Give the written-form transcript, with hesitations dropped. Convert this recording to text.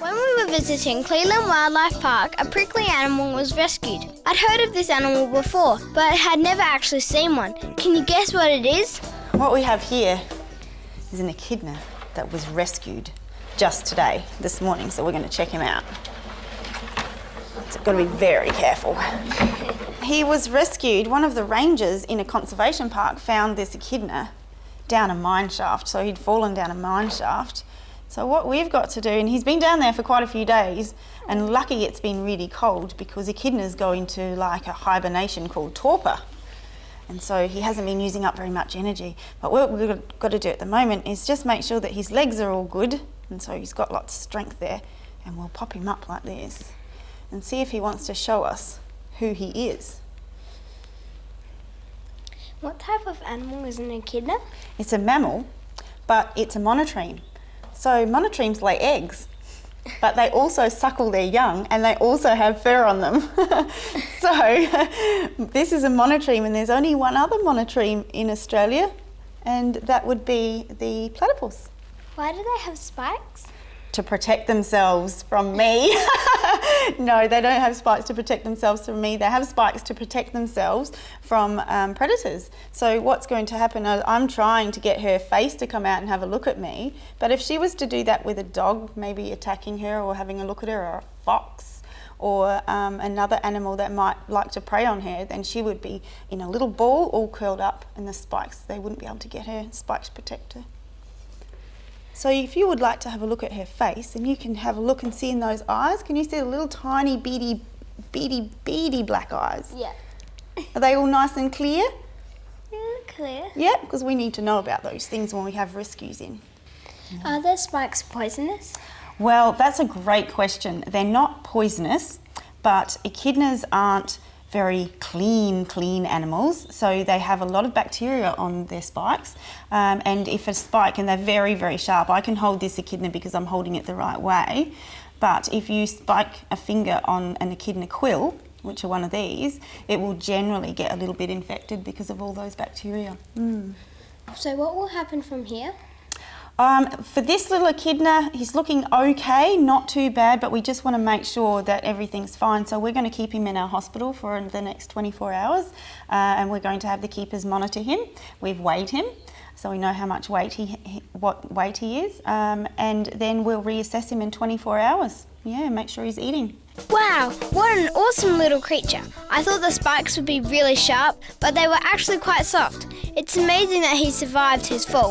When we were visiting Cleveland Wildlife Park, a prickly animal was rescued. I'd heard of this animal before, but had never actually seen one. Can you guess what it is? What we have here is an echidna that was rescued just today, this morning, so we're going to check him out. So got to be very careful. He was rescued. One of the rangers in a conservation park found this echidna down a mine shaft, so he'd fallen down a mine shaft. So what we've got to do, and he's been down there for quite a few days, and lucky it's been really cold because echidnas go into like a hibernation called torpor. And so he hasn't been using up very much energy. But what we've got to do at the moment is just make sure that his legs are all good, and so he's got lots of strength there, and we'll pop him up like this and see if he wants to show us who he is. What type of animal is an echidna? It's a mammal, but it's a monotreme. So monotremes lay eggs, but they also suckle their young and they also have fur on them. So this is a monotreme, and there's only one other monotreme in Australia, and that would be the platypus. Why do they have spikes? To protect themselves from me. No, they don't have spikes to protect themselves from me. They have spikes to protect themselves from predators. So what's going to happen is I'm trying to get her face to come out and have a look at me, but if she was to do that with a dog, maybe attacking her or having a look at her, or a fox, or another animal that might like to prey on her, then she would be in a little ball all curled up, and the spikes, they wouldn't be able to get her. Spikes protect her. So if you would like to have a look at her face, and you can have a look and see in those eyes, can you see the little tiny beady black eyes? Yeah. Are they all nice and clear? Clear. Yeah, because we need to know about those things when we have rescues in. Are their spikes poisonous? Well, that's a great question. They're not poisonous, but echidnas aren't very clean animals, so they have a lot of bacteria on their spikes, and if a spike, and they're very, very sharp, I can hold this echidna because I'm holding it the right way, but if you spike a finger on an echidna quill, which are one of these, it will generally get a little bit infected because of all those bacteria. So what will happen from here? For this little echidna, he's looking okay, not too bad, but we just want to make sure that everything's fine. So we're going to keep him in our hospital for the next 24 hours, and we're going to have the keepers monitor him. We've weighed him, so we know how much weight what weight he is, and then we'll reassess him in 24 hours. Yeah, make sure he's eating. Wow, what an awesome little creature. I thought the spikes would be really sharp, but they were actually quite soft. It's amazing that he survived his fall.